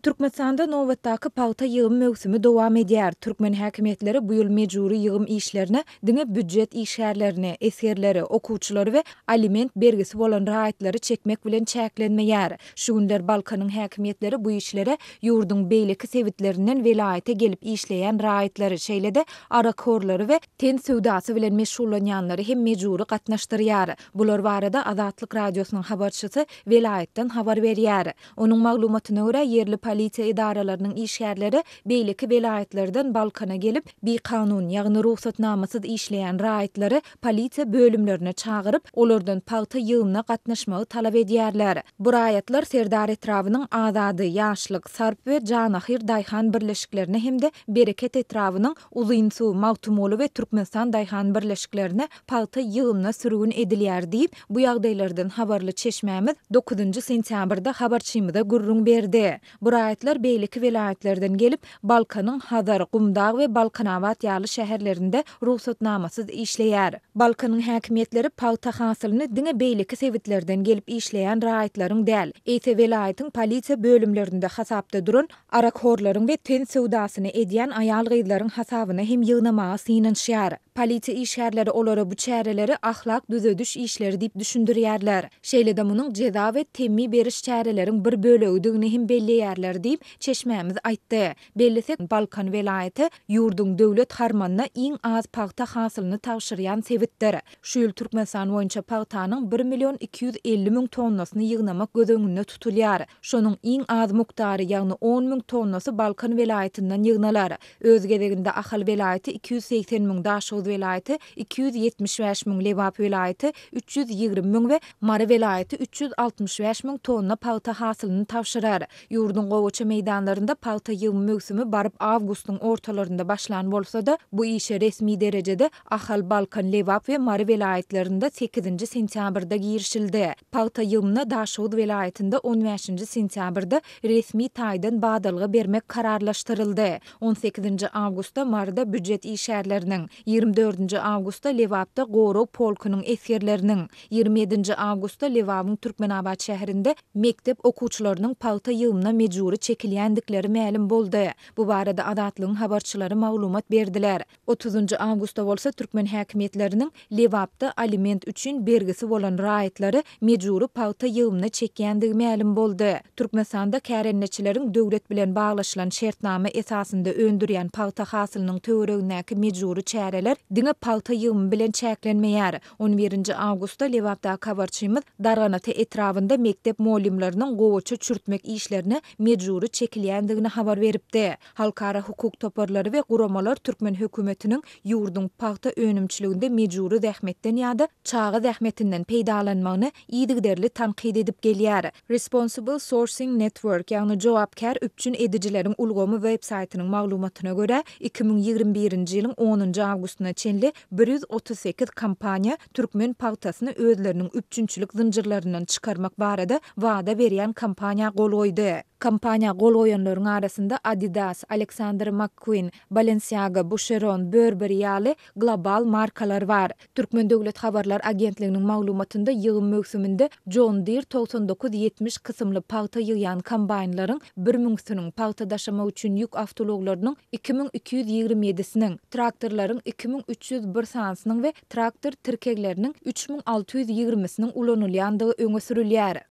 Türkmenistanda nowatdaky paýta ýygymy möwsümi dowam edýär. Türkmen häkimetleri bu ýyl mejburi ýygym işlerini diňe büdjet işgärlerini, eserleri, okuwçylary we aliment bergisi bolan raýatlary çekmek bilen çäklenmeýär. Şu günler Balkanyň häkimetleri bu işlere ýurduň beýleki sewitlerinden welaýete gelip işleýän raýatlary, şeýle-de arakorlary we ten söwdasy bilen meşgullanýanlary hem mejburi gatnaşdyrýar. Bular barada Azatlyk radiosynyň habarçysy welaýetden habar berýär. Onuň maglumatyna görä yerli polisiýa idaralarynyň işgärleri beýleki welaýetlerden Balkana gelip bir kanun ýagny ruhsatnamasyz işleýän raýatlary polisiýa bölümlerine çagyryp olardan paýta ýygyna gatnaşmagy talap edýärler. Bu raýatlar Serdar etrawynyň Azady, Ýaşlyk, Sarp we Janahir daýhan birleşiklerine hemde Bereket etrawynyň Uzynsu, Mawtumoly we Türkmenistan daýhan birleşiklerine paýta ýygymna sürgün edilýär diýip bu ýagdaýlardan habarly çeşmämiz 9 sentýabrda habarçymyza gurrun berdi. Bu raýatlar beýleki welaýetlerden gelip Balkanyň Hazar, Gumdag we Balkanawat ýaly şäherlerinde ruhsatnamasyz işleýär. Balkanyň häkimetleri paýta hasylyny diňe beýleki sewitlerden gelip işleýän raýatlaryň däl, eýse welaýetiň polisiýa bölümlerinde hasapda duran arakhorlaryň we ten söwdasyny edýän aýal gyzlaryň hasabyna hem ýygnamaga synanýar. Polisiýa işgärleri olara bu çäreleri ahlak düzediş işleri diýip düşündirýärler. Şeýle-de munyň jeza we temmi beriş çäreleriň bir bölegini hem belleýärler diýip çeşmämiz aýtdy. Bellisek Balkan welaýeti ýurduň döwlet harmanyna iň az paýta hasylyny tagşyrýan sewitdir. Şu ýyl Türkmenistan boýunça paýtanyň 1.250.000 tonnasyny ýygnamak gözüňünde tutulýar. Şonuň iň az muktary ýagny 10.000 tonnasy Balkan welaýetinden ýygnalar. Öz gezeginde Ahal welaýeti 280.000, Daşoz welaýeti 275.000, Lewap welaýeti 320.000 we Mary welaýeti 365.000 tonna paýta hasylyny tagşyrar. Ýurduň gowaça meýdanlarynda paýta ýygymy möwsümi baryp awgustyň ortalarynda başlan bolsa-da, bu işe resmi derejede Ahal, Balkan, Lewap we Mary welaýetlerinde 8 sentýabrda girişildi. Paýta ýygymyna Daşoz welaýetinde 15 sentýabrda resmi taýdan badalga bermek kararlaşdyryldy. 18 awgustda Maryda büdjet işgärleriniň, 24 awgustda Lewapda Goro polkunyň esgerleriniň, 27 awgustda Lewapyň Türkmenabad şäherinde mektep okuwçylarynyň paýta ýygymyna mejburi çekilýändikleri ma'lum boldy. Bu barada Azatlygyň habarçylary maglumat berdiler. 30 awgustda bolsa Türkmen häkimetleriniň Lewapda aliment üçin bergisi bolan raýatlary mejburi paýta ýygymyna çekýändigi ma'lum boldy. Türkmenistanda kärenneçileriň döwlet bilen baglaşylan şertnama esasynda öndürýän paýta hasylynyň töweregindäki mejburi çäreler diňe paýta ýygymy bilen çäklenmeýär. 11 awgustda Lewapda habarçymyz Darganaty etrawynda mektep molimleriniň gowaça çürtmek işlerini mejburi çekilýändigini habar beripdi. Halkara hukuk toparlary we guramalar Türkmen hökümetiniň ýurduň paýta önümçiliginde mejburi zähmetden ýa-da çagy zähmetinden peýdalanmagyny ýygyderli tanqid edip gelýär. Responsible Sourcing Network ýagny jogapkar üpçün edijileriň ulgamy web saytynyň maglumatyna görä 2021-nji ýylyň 10 awgustyna çenli 138 kampaniýa türkmen paýtasyny özleriniň üpçünçilik zynjyrlaryndan çykarmak barada wada berýän kampaniýa gol goýdy. Kampaniýa gol goýanlaryň arasynda Adidas, Alexander McQueen, Balenciaga, Boucheron, Burberry ýaly global markalar bar. Türkmen Döwlet Habarlar Agentliginiň maglumatynda ýygym möwsüminde John Deere 99-70 kysymly paýta ýygýan kombaynlaryň 1000-süniň paýta daşama üçin ýük awtologlarynyň 2227-siniň, traktorlaryň 2301 sansynyň we traktor tirkegleriniň 3620-siniň ulanylýandygy öňe sürülýär.